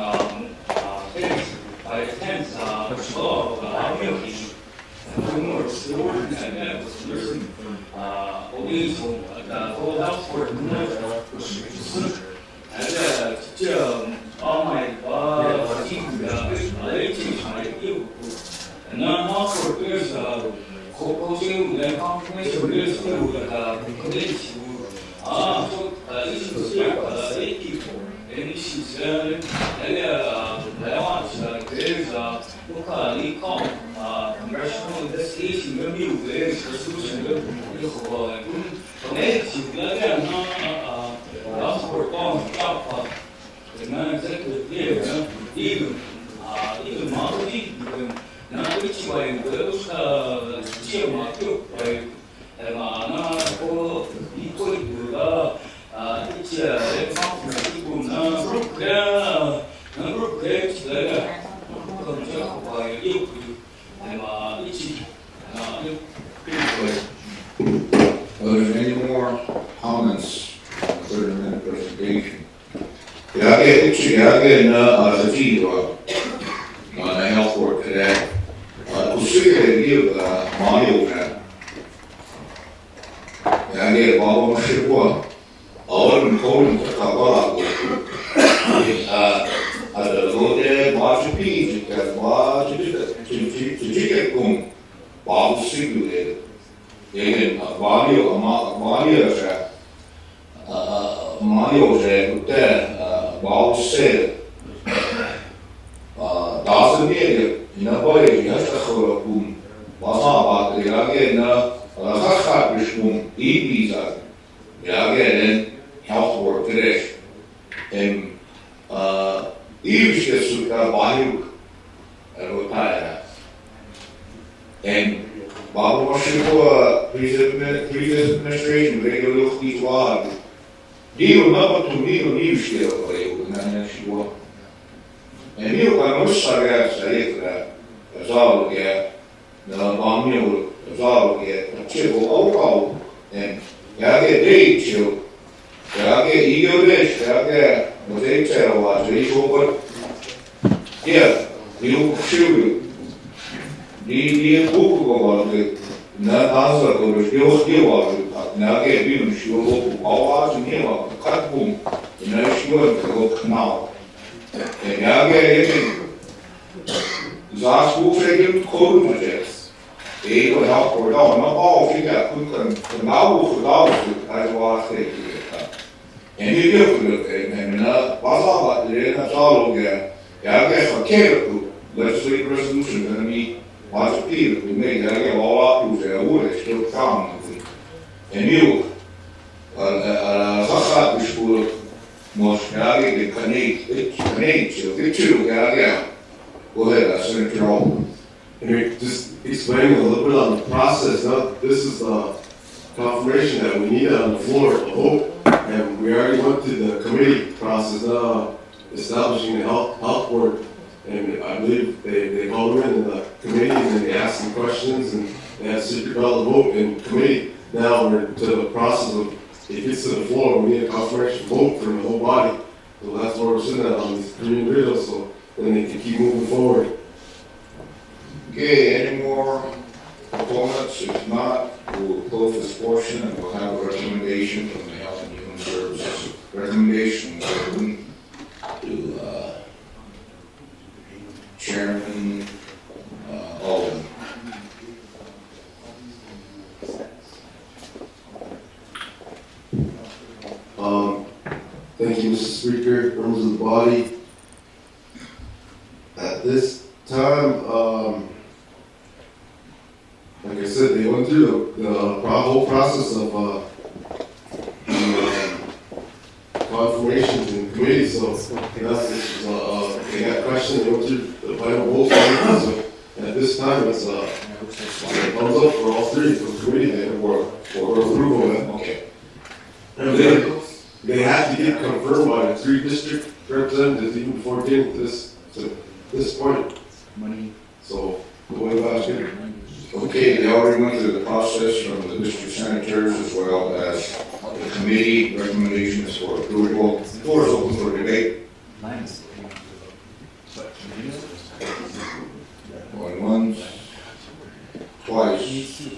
things by the tents of community. And more still working and nursing always home the whole house for and all my team and non-health workers, co-coaching and confirmation workers who college who issues here, people and issues and I want there's local congressional investigation review, there's resolution Are there any more comments on the 30-minute presentation? Jag är tid on the health board today. Kusikere give Mario jag är bara om sig på all koden kabala att det låter bara så pigt att bara så kom bara sigulera egen Mario det bara ser dasen ner ina bari hasta khurakum wasabat yagena rakhakha bishum ibiza yagenen health work today and ibishke suka bayu rotaya and babu mashiko previous administration regular khitwad dio nabat dio ibishke bayu nana shiwa and you can also say that as all get the bomb as all get a chip overall and get day chill get ego dish get what they tell what they show but yeah you shoot the book about the not answer to the skills now get you show all out in cut boom you know she went to look now. En jag zaskofregen kolmajets. Det går jag på då man bara fick jag kunde nå för då det var det. En det gör det men vad sa det när så låg jag är förkert på legislative resolution and me was appeal to me jag var på det ordet så kan en ju så beskor most the Canadian, so get two, yeah. Go ahead, Senator Hall. And just explaining a little bit on the process. Now, this is the confirmation that we need on the floor to vote, and we already went through the committee process now, establishing the health board. And I believe they called them in the committee and they asked some questions and they had a secret ballot vote in committee. Now we're to the process of it gets to the floor, we need a confirmation vote from the whole body. So that's where we're sitting at on these 3 individuals, so then they can keep moving forward. Okay, any more opponents? If not, we'll close this portion and we'll have a recommendation from the Health and Human Services. Recommendation given to Chairman Alden. Thank you, Mr. Speaker, members of the body. At this time, like I said, they went through the whole process of confirmations in committee, so they got questions, they went through the final vote, so at this time, it's thumbs up for all three, for committee, or approval. Okay. And they have to get confirmed by the 3 district representatives even before getting to this point. Money. So, going back here. Okay, they already went through the process from the district senators as well as the committee recommendations for approval. The floor is open for debate. Nice. Going once, twice,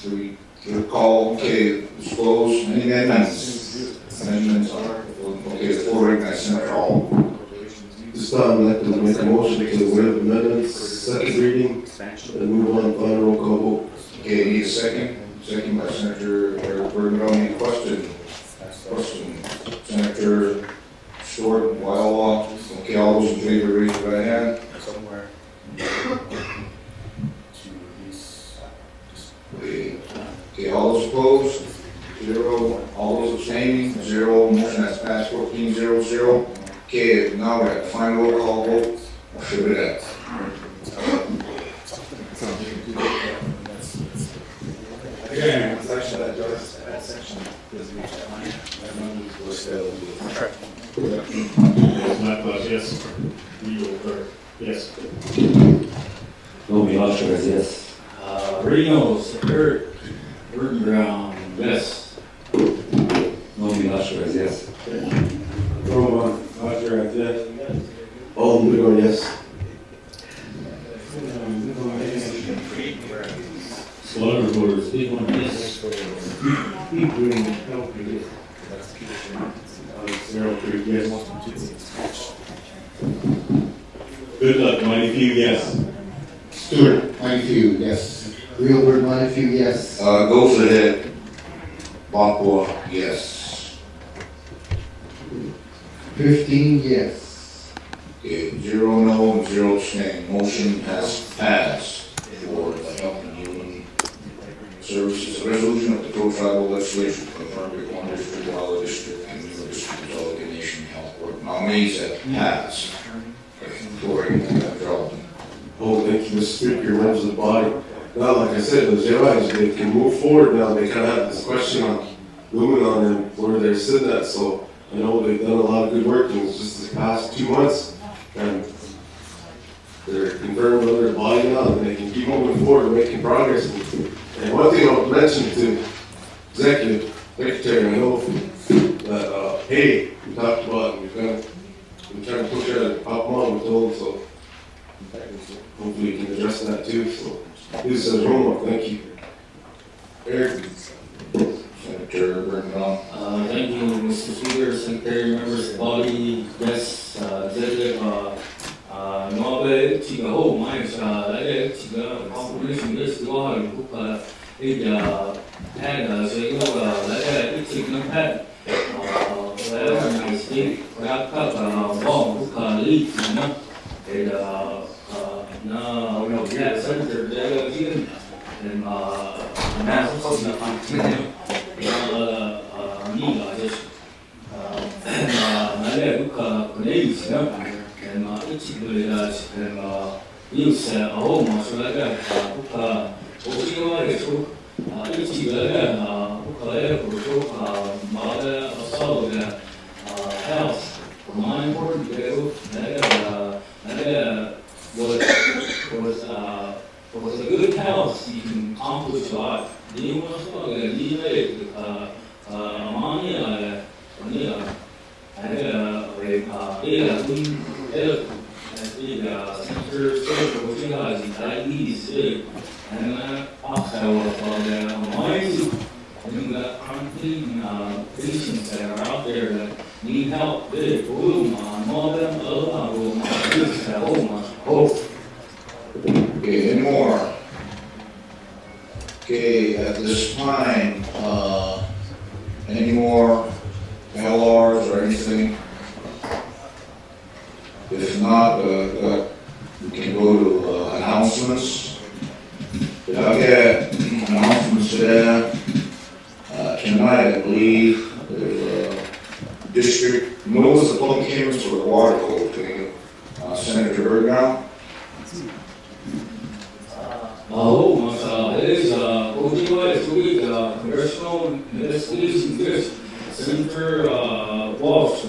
3. Good call. Okay, disclose any amendments. Amendments are okay. The floor recognizes Senator Hall. This time, I'd like to make a motion to waive amendments, second reading, and move on final roll call vote. Okay, need a second. Second by Senator Bergeron. Any question? Question. Senator Short, Wildlaw. Okay, all those in favor, raise your right hand. Somewhere. Okay. All those opposed? 0. All those abstaining? 0. Motion has passed 14-0-0. Okay, now we're at the final roll call vote. Shibidet. Again, it's actually that just that section because we that money. That money was still Matt, yes. Leo, or, yes. Romy Oshers, yes. Reno's, Eric, Burton Brown, yes. Romy Oshers, yes. Roma, Roger, yes. Alden Wigor, yes. Slaughter voters, big one, yes. Pete Green, no, yes. That's Peter Zero, three, yes. Good luck, Mighty Few, yes. Stewart, Montefiore, yes. Reelberg, Montefiore, yes. Goes ahead. Bakwa, yes. 15, yes. Okay, 0 no and 0 abstain. Motion has passed for the Health and Human Services. A resolution of the Crow Tribal Legislature to confirm the one district, Waller District, and New District Delegation Health Board nominees have passed. Glory to God. Oh, thank you, Mr. Speaker, members of the body. Now, like I said, those JIs, they can move forward now. They kind of have this question on looming on them where they're sitting at. So I know they've done a lot of good work in just the past 2 months. And they're confirmed under the body now, and they can keep moving forward and making progress. And one thing I'll mention to Executive Secretary, I know that, hey, we talked about, and we're trying to push that at Pop Mom, we told, so hopefully we can address that too. So this is Roma, thank you. Eric. Senator Burton Brown. Thank you, Mr. Speaker, Secretary, members of the body, yes, executive, Nobe, Chica Ho, Mike, Chica, confirmation, yes, the law, and Hook, had, so you know, it's a pet, I speak, Rap, Bomb, Hook, Leak, you know, and, no, yeah, Senator, and, now, 니가 just 나를 그네이스나 그마 이치들이라 그마 이웃에 아오마 소라가 국가 오시고에서 이치가 국가에 그리고 마다 사업에 health my important to was a good health you can accomplish a lot. You must money diabetes and patients that are out there that need help. Okay, any more? Okay, at this time, any more LRs or anything? If not, we can go to announcements. Okay, announcements there. Tonight, I believe, there's a district notice of public hearings for the water code thing. Senator Bergman. It is OGY congressional investigation Senator Walsh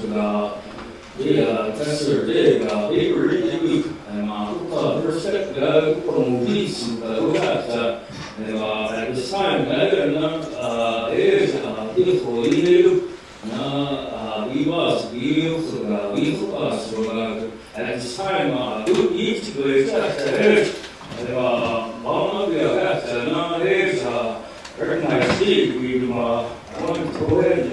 Professor Dig paper review and first step movies at this time is beautiful email we was at this time recognize Steve, we want to go ahead and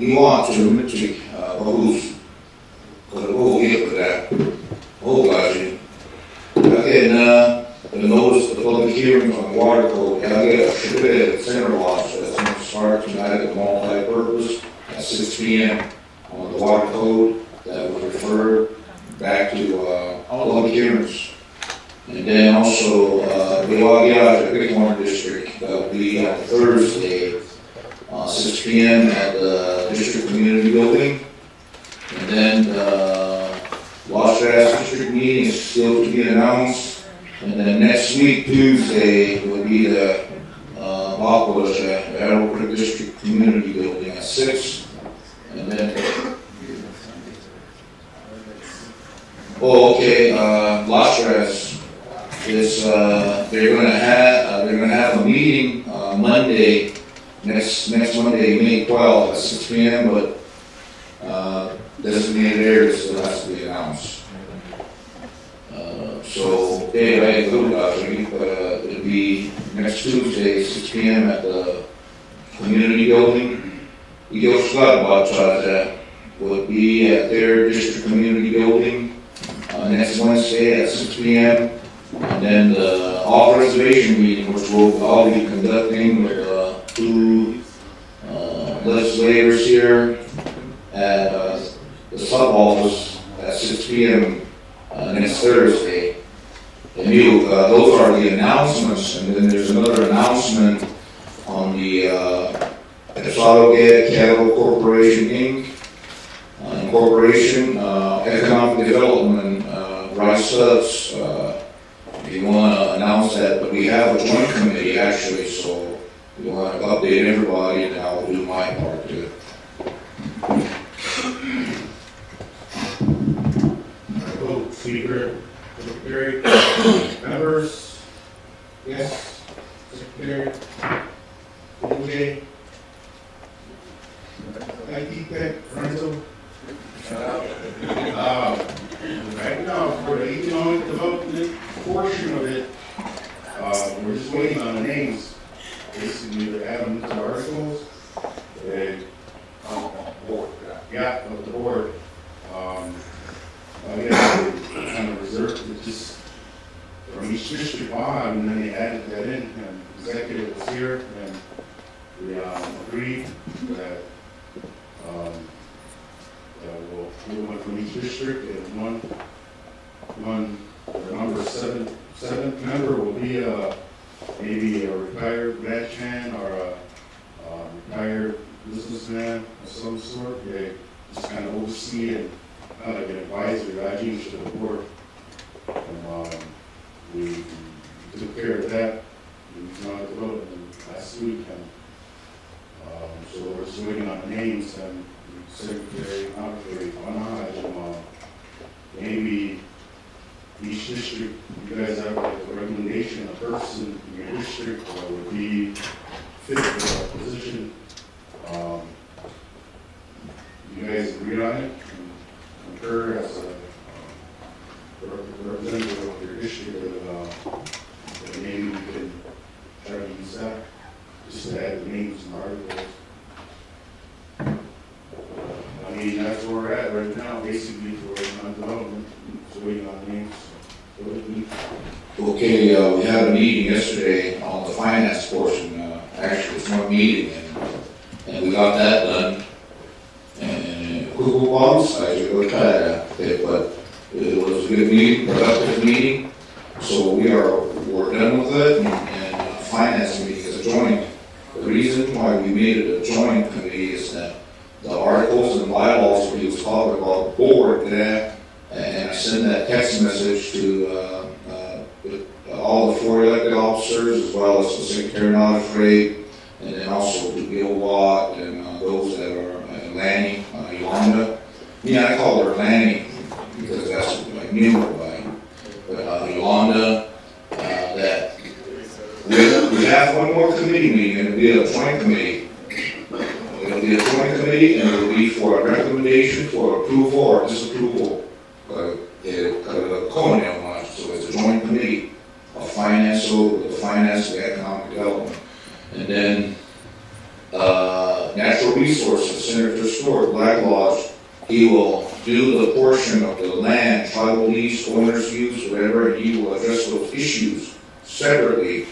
You want to, Babush. Oh, gosh. Okay, the notice of the public hearing on the water code, I get a certificate at Center Lodge, that's going to start tonight at the multi-purpose at 6 p.m. on the water code that will refer back to, public hearings. And then also, the Wagiaja Bighorn District, that will be on Thursday, 6 p.m. at the District Community Building. And then, Las Vegas District meeting is still to be announced. And then next week, Tuesday, will be the, Backwoods, Arrow Creek District Community Building at 6. And then, Las Vegas is, they're gonna have a meeting, Monday, next Monday, May 12th at 6 p.m., but, designated area still has to be announced. So, I go to last week, but, it'll be next Tuesday, 6 p.m. at the community building. Eagle Scout Watch, that will be at their district community building, next Wednesday at 6 p.m. And then the all-reservation meeting, which I'll be conducting with, two, legislators here at, the sub-office at 6 p.m. Next Thursday. And those are the announcements, and then there's another announcement on the Esadoga Cattle Corporation, Inc. Incorporation, Economic Development, Rice Studs. If you want to announce that, but we have a joint committee actually, so we want to update everybody, and I'll do my part too. Vote, Speaker, Secretary, members, yes, Secretary, OJ, IT Tech, Renzo. Right now, for the economic development portion of it, we're just waiting on the names, basically to add them to articles. And, yeah, of the board. We kind of reserved it just from each district on, and then they added that in, and the executive was here, and we agreed that we'll do one from each district, and the number seventh member will be maybe a retired ranch hand or a retired businessman of some sort. They just kind of oversee and kind of like an advisory, Rajiv, to the board. And we took care of that in economic development last week, and so we're just waiting on the names, and the secretary, maybe each district, you guys have like a recommendation, a person in your district would be fit for a position. You guys agree on it? Concur as a representative of your district, that maybe we can try to use that, just to add the names and articles. I mean, that's where we're at right now, basically, for development, just waiting on names. Okay, we had a meeting yesterday on the finance portion, actually it's one meeting, and we got that done. And who wants, I should go try that, but it was a good meeting, productive meeting, so we're done with it, and finance meeting is a joint. The reason why we made it a joint committee is that the articles and bylaws we was talking about board there, and I sent that text message to all the 4 elected officers, as well as the Secretary Knowledge Rate, and then also to Bill Watt and those that are Lanny, Yolanda. Yeah, I call her Lanny because that's like new everybody. But Yolanda, that we have one more committee meeting, and it'll be a joint committee. It'll be a joint committee, and it'll be for a recommendation for approval or disapproval. So it's a joint committee of finance, and economic development. And then natural resources, Senator Stewart, Black Lodge, he will do the portion of the land, tribal lease, owner's use, whatever, he will address those issues separately.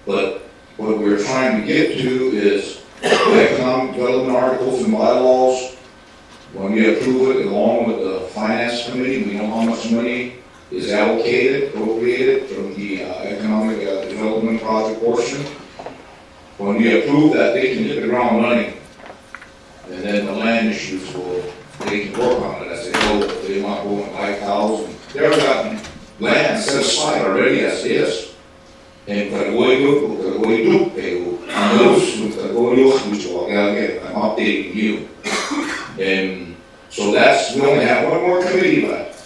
But what we're trying to get to is economic development articles and bylaws. When we approve it along with the finance committee, we know how much money is allocated, appropriated from the economic development project portion. When we approve that, they can hit the ground running. And then the land issues they can work on it as they go. If they want to go and buy cows, and they've got land set aside already as is. And I'm updating you. And so we only have one more committee left.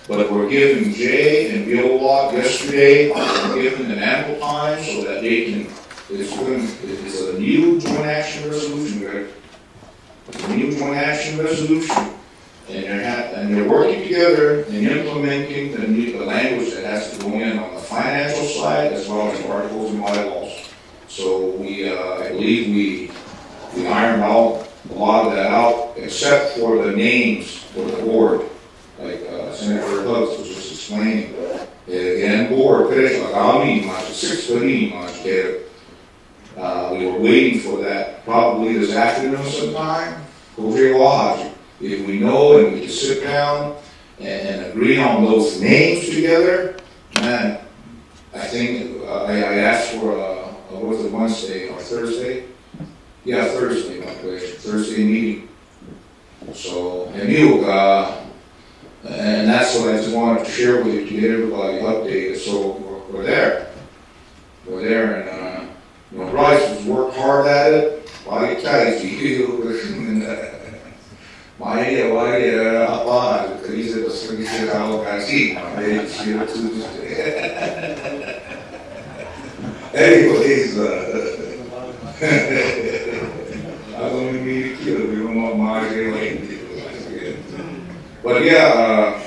But we're giving Jay and Bill Watt yesterday, we're giving them ample time so that they can, it's a new joint action resolution, right? It's a new joint action resolution. And they're working together and implementing the language that has to go in on the financial side as well as articles and bylaws. So I believe we ironed out a lot of that out, except for the names for the board, like Senator Huggs was just explaining. Again, board, we were waiting for that probably this afternoon sometime. If we know and we can sit down and agree on those names together, man, I think I asked for what was it, Wednesday or Thursday? Yeah, Thursday, my question, Thursday meeting. So, and that's what I just wanted to share with you to get everybody updated. So we're there. We're there, and Bryce has worked hard at it. Anyways, but yeah,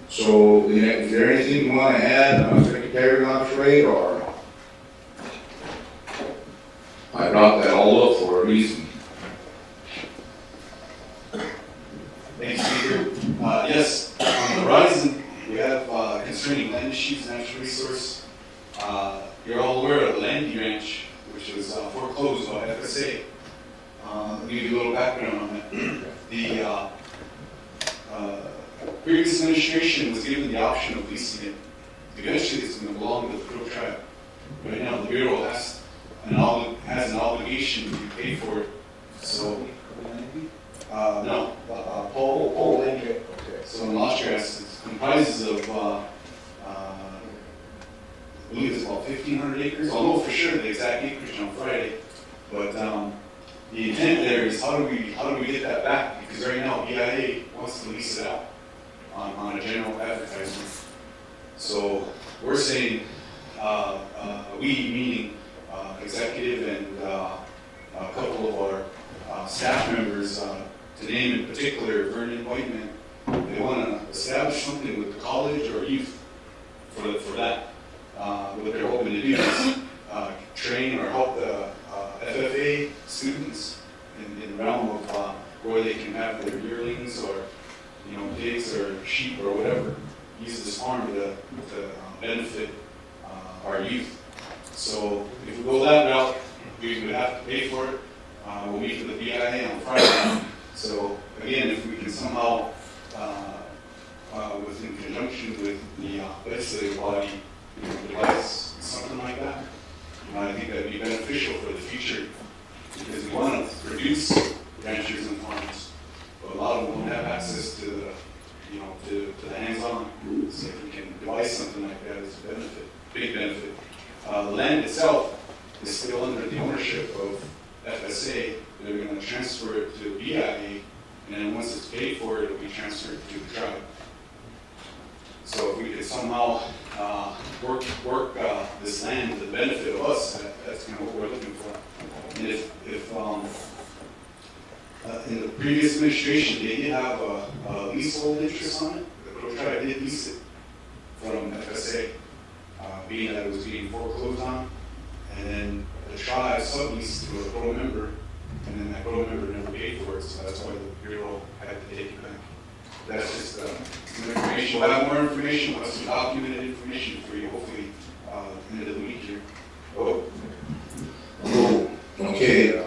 so is there anything you want to add, Secretary Longstreet, or? I brought that all up for a reason. Thanks, Speaker. Yes, on the horizon, we have concerning land issues, natural resource. You're all aware of the Landy Ranch, which was foreclosed by FSA. I'll give you a little background on that. The previous administration was given the option of leasing it. Eventually, it's going to belong to the Crow tribe. Right now, the Bureau has an obligation to pay for it. So, no, Paul Landy. So in Lost Grass, it comprises of, I believe it's about 1,500 acres. I'll know for sure the exact acreage on Friday, but the intent there is how do we get that back? Because right now BIA wants to lease it out on a general advertisement. So we're saying we, meaning executive and a couple of our staff members, to name in particular Vernon Whiteman, they want to establish something with the college or youth for that. What they're hoping to do is train or help the FFA students in the realm of where they can have their yearlings or pigs or sheep or whatever, use this farm to benefit our youth. So if we go that route, we would have to pay for it. We'll meet with the BIA on Friday. So again, if we can somehow, in conjunction with the legislative body, devise something like that, I think that'd be beneficial for the future, because we want to produce ranchers and farmers, but a lot of them won't have access to the, to the hands-on. So if we can devise something like that, it's a benefit, big benefit. The land itself is still under the ownership of FSA. They're going to transfer it to BIA, and then once it's paid for, it'll be transferred to the tribe. So if we could somehow work this land to the benefit of us, that's kind of what we're looking for. And if in the previous administration they did have a leasehold interest on it, the Crow tribe did lease it from FSA, being that it was being foreclosed on, and then the tribe subleased to a Crow member, and then that Crow member never paid for it, so that's why the Bureau had to take it back. that's just some information. We'll have more information, we'll have some documented information for you, hopefully, end of the week here. Oh, Okay.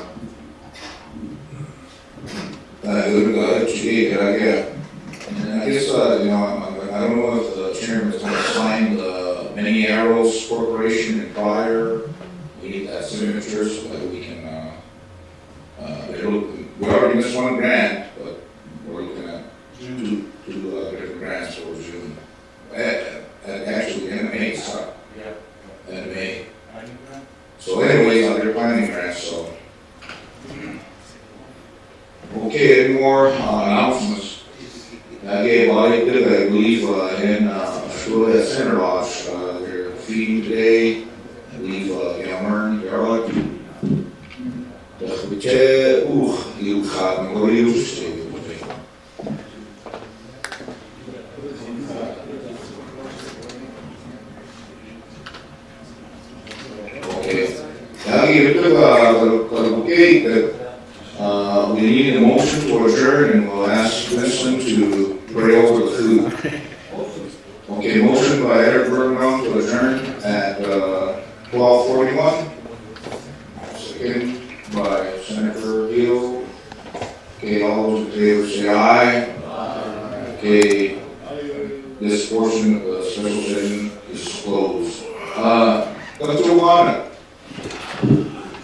And I guess, I don't know if the chairman is going to sign the Many Arrows Corporation and prior. We need that signature so that we can, we already missed one grant, but we're looking at two different grants for June. Actually, end of May, sorry. Yeah. End of May. So anyways, they're planning grants, so. Okay, any more announcements? Okay, well, I did, I believe, in Ashula Center Lodge, they're feeding today. I believe, Yamern, Garlic. You have me, what do you say? Okay. Okay, we need a motion to adjourn and we'll ask Winston to pray over the food. Okay, motion by Eric Bergman to adjourn at 12:41. Second by Senator Hill. Okay, all those in favor say aye. Okay, this portion of the special session is closed. Let's go on.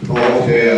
Oh, okay,